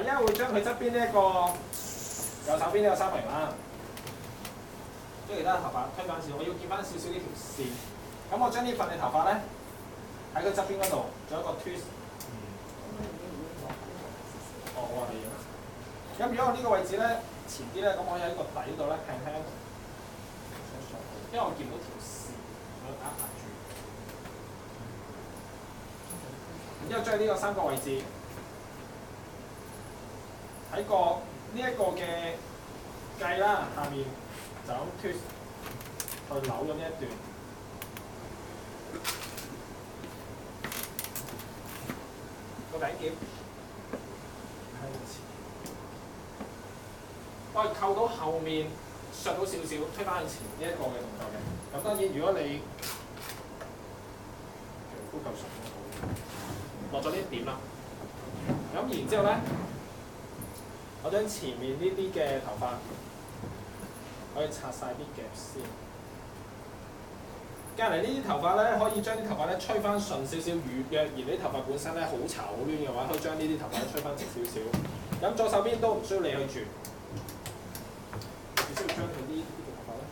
而家會將佢側邊呢一個右手邊呢個三角形啦，將其他頭髮推翻少，我要見翻少少呢條線。咁我將呢份嘅頭髮咧喺佢側邊嗰度做一個 twist。哦，好啊，係啊。咁如果我呢個位置咧前啲咧，咁我可以喺個底度咧輕輕，因為我見唔到條線，我打壓住。然之後將呢個三角位置喺個呢一個嘅計啦，下面就咁 twist 去扭咗呢一段。個頂結向前，我係扣到後面，削到少少，推返去前呢一個嘅動作嘅。咁當然，如果你皮膚夠熟都好，落咗呢一點啦。咁然之後咧，我將前面呢啲嘅頭髮可以拆晒啲夾先。隔離呢啲頭髮咧，可以將啲頭髮咧吹翻順少少。若然啲頭髮本身咧好巢好攣嘅話，可以將呢啲頭髮咧吹翻直少少。咁左手邊都唔需要理佢住，只需要將佢呢條頭髮咧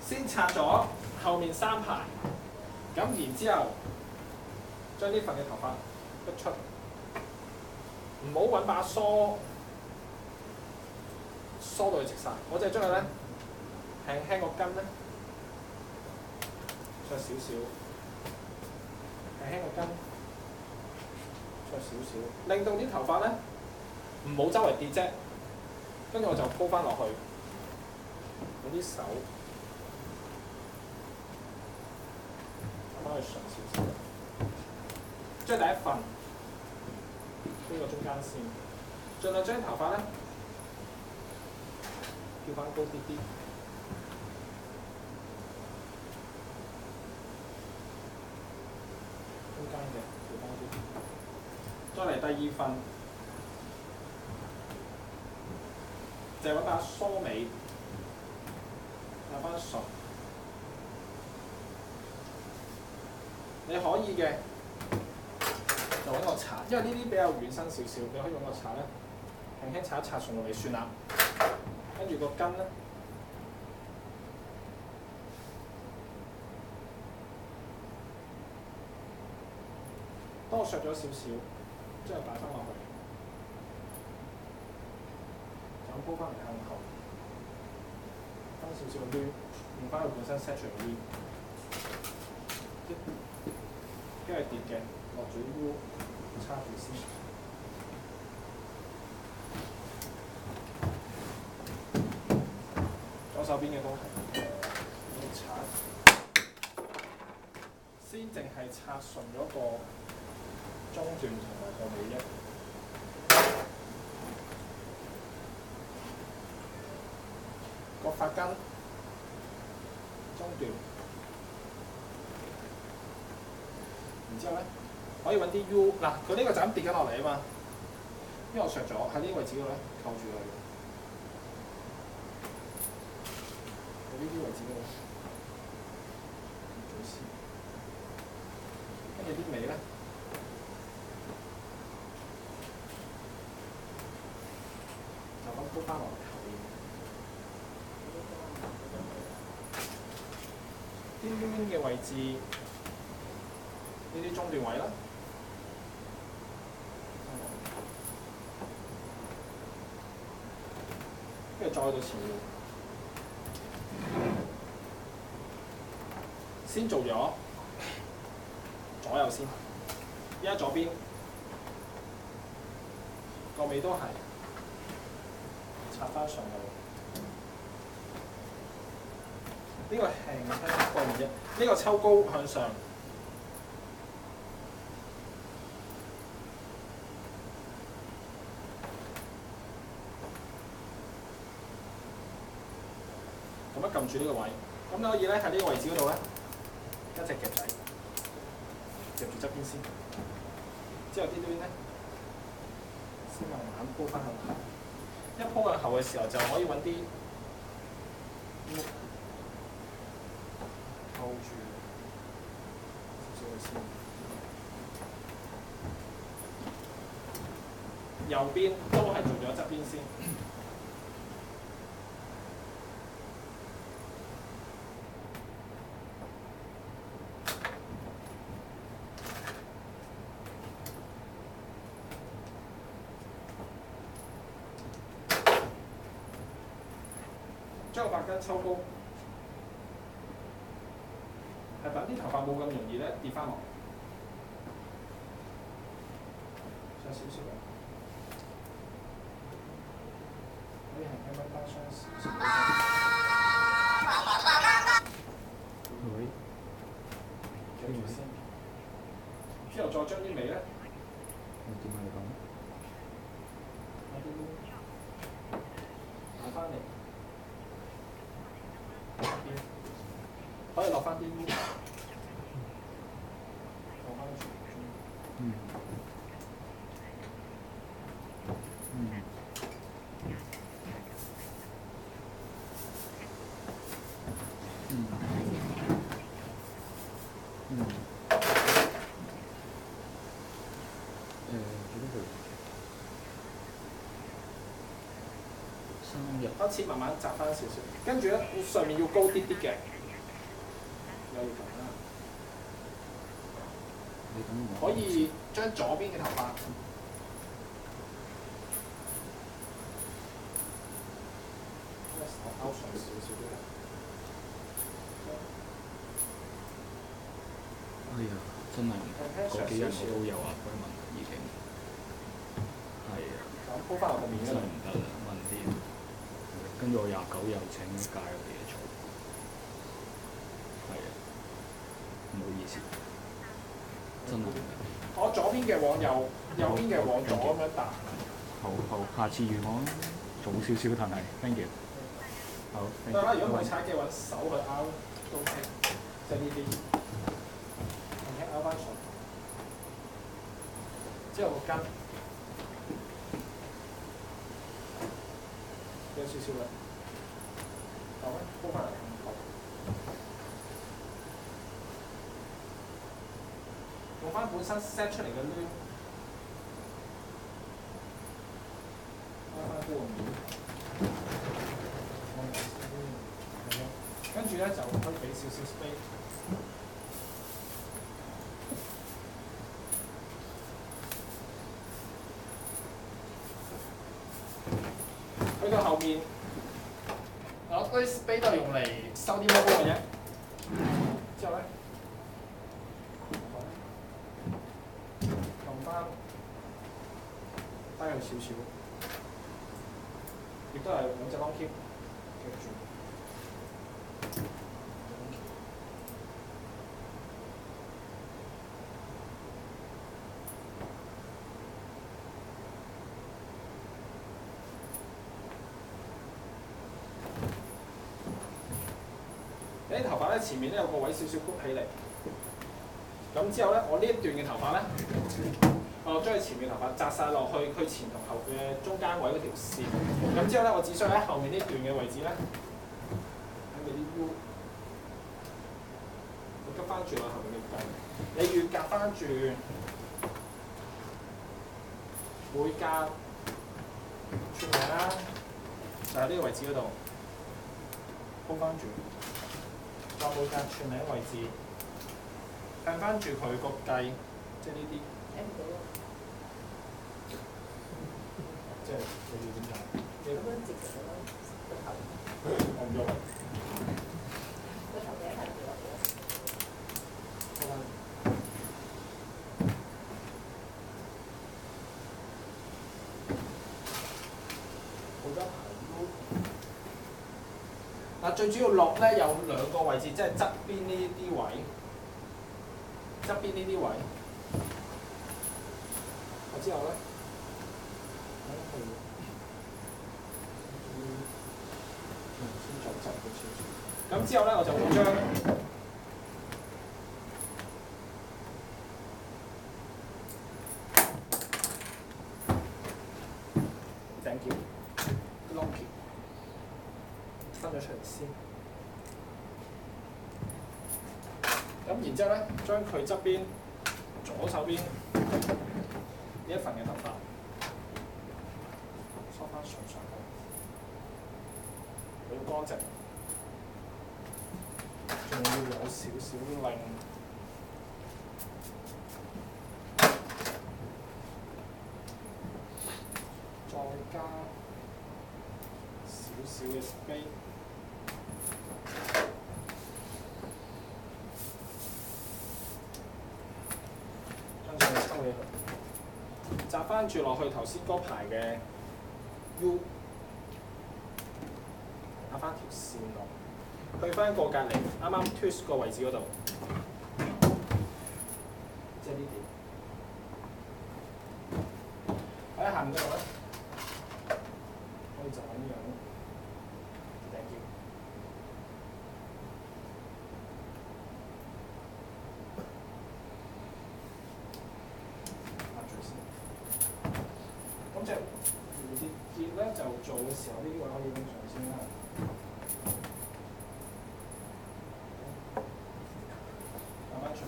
先拆咗後面三排，咁然之後將呢份嘅頭髮一出，唔好揾把梳。梳到佢直晒，我就係將佢咧輕輕個根咧削少少，輕輕個根削少少，令到啲頭髮咧唔好周圍跌啫。跟住我就鋪翻落去，用啲手幫佢順少少，將第一份呢個中間線，盡量將頭髮咧調翻高啲啲，中間嘅調翻啲，再嚟第二份，就係揾把梳尾，打翻順。你可以嘅就揾個刷，因為呢啲比較軟身少少，你可以用個刷咧輕輕刷一刷順落嚟算啦。跟住個根咧，當我削咗少少，之後擺翻落去，就咁鋪翻嚟向後，分少少嘅攣，用翻佢本身 set 出嘅攣，跟住跌嘅落住 U 叉住先。左手邊嘅都係擦，先淨係擦順咗個中段同埋個尾翼，個髮根中段，然之後咧可以揾啲 U 嗱，佢呢個就咁跌緊落嚟啊嘛，因為我削咗喺呢個位置嗰度咧扣住佢。呢啲位置嗰度，左先，跟住啲尾咧，就咁鋪翻落嚟後邊，邊邊嘅位置，呢啲中段位啦，跟住再到前面。先做咗左右先，依家左邊個尾都係插翻上去，呢個輕輕過啫，呢個抽高向上，咁樣撳住呢個位，咁你可以咧喺呢個位置嗰度咧。一隻夾仔夾住側邊先，之後啲端咧先慢慢鋪翻向後。一鋪向後嘅時候，就可以揾啲木扣住少少佢先。右邊都係做咗側邊先。將個髮根抽高，係等啲頭髮冇咁容易咧跌翻落，上少少嘅，可以係輕輕單雙少少。會。記住先，之後再將啲尾咧，點解你講？擺翻嚟。可以落翻啲，落翻啲。嗯。嗯。嗯。嗯。幾多號？3日。開始慢慢紮翻少少，跟住咧上面要高啲啲嘅，有要咁啦。你等我。可以將左邊嘅頭髮，勾上少少啲。哎呀，真係嗰幾日我都有啊，該問已經。係啊。咁鋪翻落個面嗰度。真係唔得啦，問啲。跟住我29又請假有嘢做。係啊。唔好意思。真係。我左邊嘅往右，右邊嘅往左咁樣彈。好好，下次預我早少少，但係 thank you。好。得啦，如果唔係踩嘅揾手去拗都 OK，即係呢啲，輕輕拗翻上，之後個根有少少啦，好咧，鋪翻嚟好。用翻本身 set 出嚟嘅攣，開翻高個面。跟住咧就可以俾少少 space，去到後面，我啲 space 都係用嚟收啲毛嘅啫。之後咧，撳翻低佢少少，亦都係兩隻 long keep 夾住。你啲頭髮咧前面咧有個位少少曲起嚟，咁之後咧我呢一段嘅頭髮咧，我將佢前面頭髮紮晒落去佢前同後嘅中間位嗰條線，咁之後咧我只需要喺後面呢段嘅位置咧，喺佢啲 U， 我夾翻轉我後面嘅根，你越夾翻轉，每隔寸零啦，就喺呢個位置嗰度，鋪翻轉。再每隔寸零位置，向翻住佢個計，即係呢啲。睇唔到咯。即係你要點睇？咁樣直直咯，個頭。我唔喐。個頭頂係唔落嘅。好啦。好多排都。嗱，最主要落咧有兩個位置，即係側邊呢啲位，側邊呢啲位。之後咧，先再側佢少少。咁之後咧，我就會將頂橋、long 橋分咗出嚟先。咁然之後咧，將佢側邊左手邊呢一份嘅頭髮翻上去，你要乾淨，仲要有少少令。再加少少嘅 spray，跟住抽起佢，擲翻住落去頭先嗰排嘅 U， 打翻條線落，去翻個隔離啱啱 twist 個位置嗰度，即係呢點喺下面嗰度咧。可以就咁樣頂住，壓住先。咁隻蝴蝶結咧就做嘅時候，呢啲位可以拎上先啦。打翻長。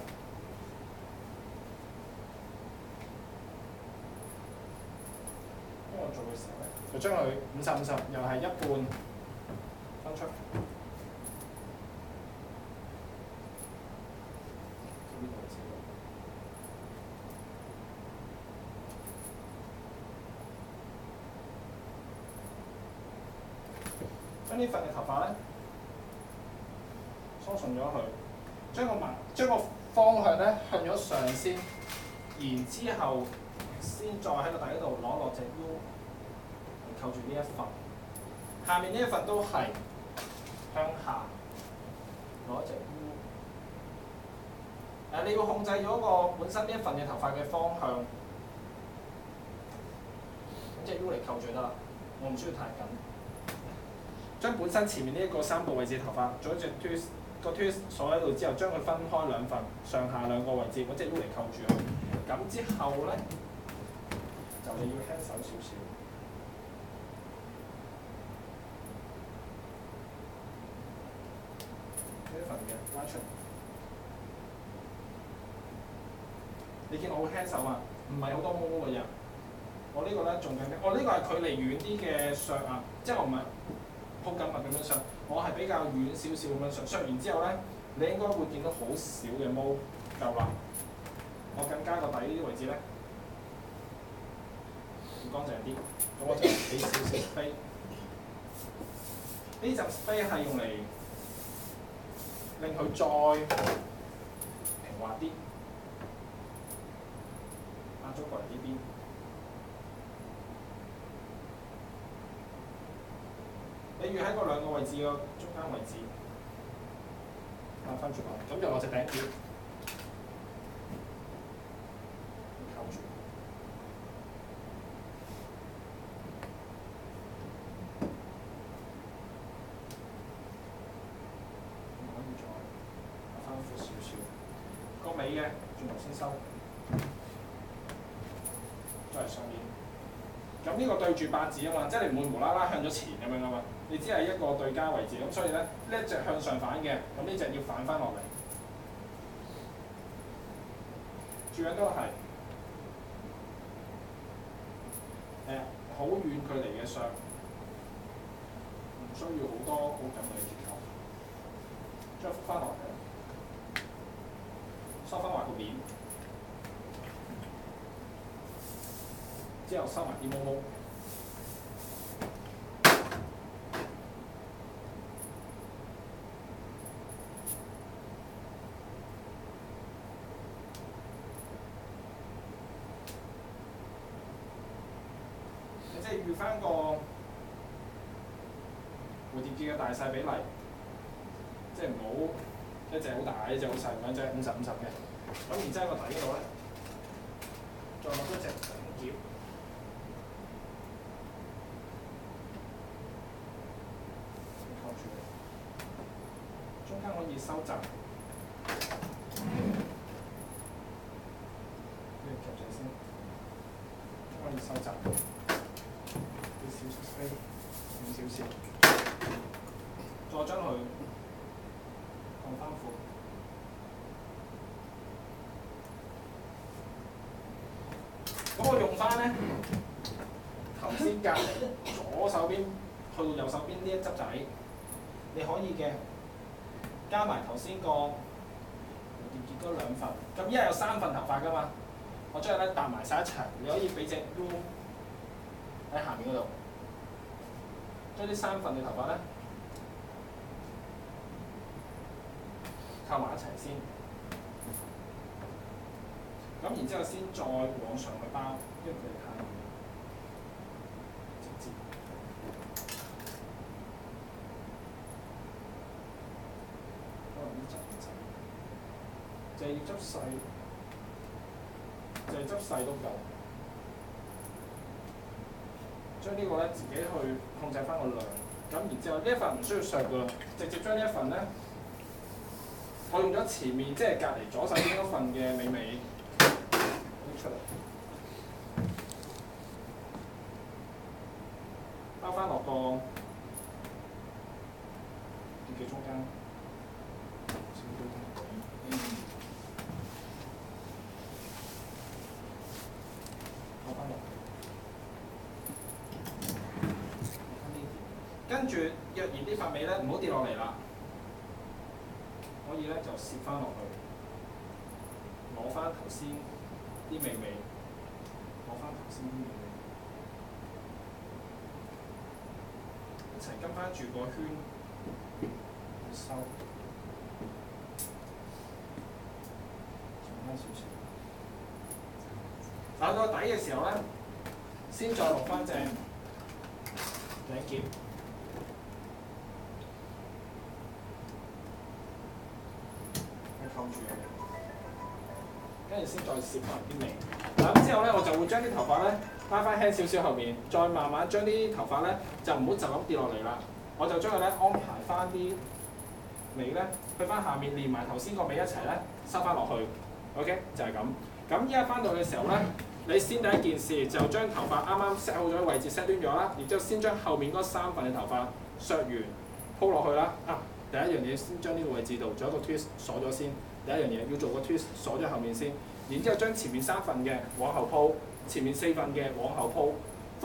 因為我做嘅時候咧。就將佢50-50，又係一半分出。呢個位置將呢份嘅頭髮咧梳順咗佢，將個方向咧向咗上先，然之後先再喺個底度攞落隻 U。扣住呢一份，下面呢一份都係向下攞隻 U。你要控制咗個本身呢一份嘅頭髮嘅方向，咁隻 U 嚟扣住得啦。我唔需要太緊。將本身前面呢一個3個位置頭髮做一隻 twist， 個 twist 鎖喺度之後，將佢分開兩份，上下兩個位置，嗰隻 U 嚟扣住佢。咁之後咧，就你要輕手少少。呢一份嘅拉出，你見我會輕手啊，唔係好多毛毛嘅啫。我呢個咧仲緊啲，我呢個係距離遠啲嘅削啊，即係我唔係好緊密咁樣削，我係比較遠少少咁樣削。削完之後咧，你應該會見到好少嘅毛夠啦。我更加個底呢啲位置咧，要乾淨啲，咁我就俾少少 spray。呢陣 spray 係用嚟令佢再平滑啲，壓咗過嚟呢邊。你要喺嗰兩個位置嘅中間位置壓翻住落，咁就落隻頂條，扣住。可以再壓翻闊少少，個尾嘅轉頭先收，再嚟上面。咁呢個對住八字啊嘛，即係你唔會無啦啦向咗前咁樣啊嘛，你只係一個對家位置，咁所以咧呢一隻向上反嘅，咁呢隻要反翻落嚟。住緊都係好遠距離嘅上，唔需要好多好緊密嘅結構，將佢覆翻落嚟，收翻埋個面。之後收埋啲毛毛，你即係預翻個蝴蝶結嘅大細比例，即係唔好一隻好大，一隻好細，兩隻50-50嘅。咁然之後個底嗰度咧，再落多隻頂結。中間可以收窄，呢個夾仔先，可以收窄，俾少少 spray，少少，再將佢放翻闊。咁我用翻咧頭頭先隔離左手邊去到右手邊呢一執仔，你可以嘅加埋頭先個蝴蝶結嗰兩份，咁依家有3份頭髮㗎嘛，我將佢咧搭埋晒一齊，你可以俾隻 U 喺下面嗰度，將呢3份嘅頭髮咧扣埋一齊先，咁然之後先再往上去包，因為佢哋太直接。可能啲就係要執細，就係執細都夠。將呢個咧自己去控制翻個量，咁然之後呢一份唔需要削噶啦，直接將呢一份咧，我用咗前面即係隔離左手邊嗰份嘅尾拎出嚟，包翻落個嘅中間。跟住若然啲髮尾咧唔好跌落嚟啦，可以咧就攝翻落去，攞翻頭先啲尾，攞翻頭先啲尾，一齊跟翻住個圈去收，長翻少少。打到底嘅時候咧，先再落翻隻領結。扣住嘅，跟住先再攝埋啲尾。嗱咁之後咧，我就會將啲頭髮咧拉翻輕少少後面，再慢慢將啲頭髮咧就唔好就咁跌落嚟啦。我就將佢咧安排翻啲尾咧去翻下面，連埋頭先個尾一齊咧收翻落去。OK， 就係咁。咁依家翻到嘅時候咧，你先第一件事就將頭髮啱啱 set 好咗位置 set 端咗啦，然之後先將後面嗰3份嘅頭髮削完鋪落去啦。第一樣嘢先將呢個位置度做一個 twist 鎖咗先。第一樣嘢要做個 twist 鎖咗後面先，然之後將前面3份嘅往後鋪，前面4份嘅往後鋪，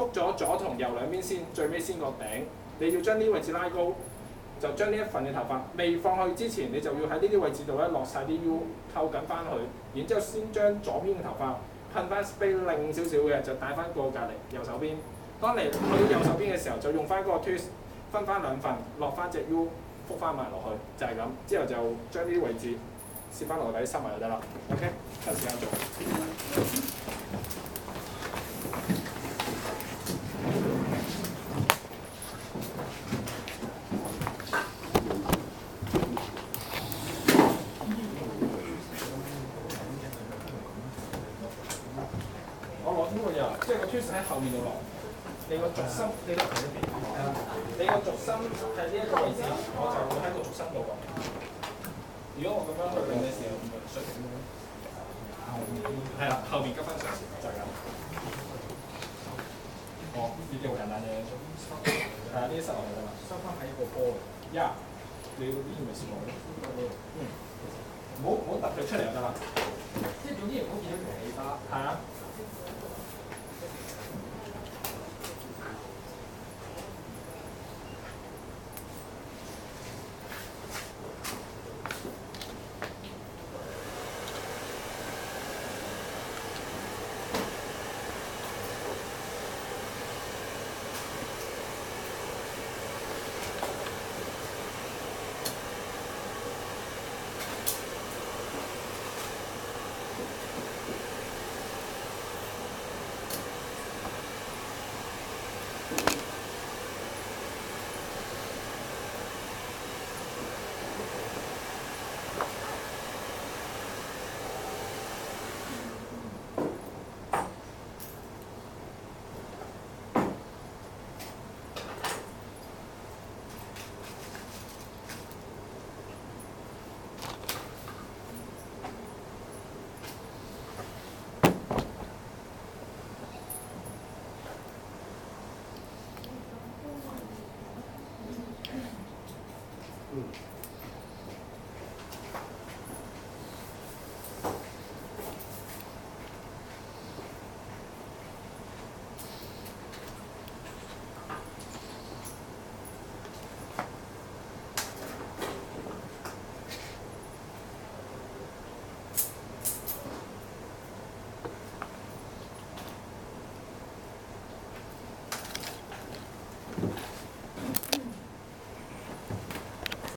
覆咗左同右兩邊先，最尾先個頂。你要將呢啲位置拉高，就將呢一份嘅頭髮未放去之前，你就要喺呢啲位置度咧落晒啲 U 扣緊翻去，然之後先將左邊嘅頭髮噴翻 spray 擰少少嘅，就帶翻過隔離右手邊。當你去到右手邊嘅時候，就用翻嗰個 twist 分翻2份，落翻隻 U 覆翻埋落去，就係咁。之後就將呢啲位置攝翻落底收埋就得啦。OK， 趁時間做。我攞呢個又，即係個 twist 喺後面度落。你個軸心，你個軸心係呢一個位置，我就會喺個軸心度落。如果我咁樣去令嘅時候，唔會衰嘅。係啦，後面急翻上前，就係咁。哦，呢啲好簡單啫。係啊，呢啲塞落去㗎嘛，收翻喺個波嘅。你要呢啲咪攝落去咯。唔好突佢出嚟就得啦。即係總之唔好見到條尾巴。係啊。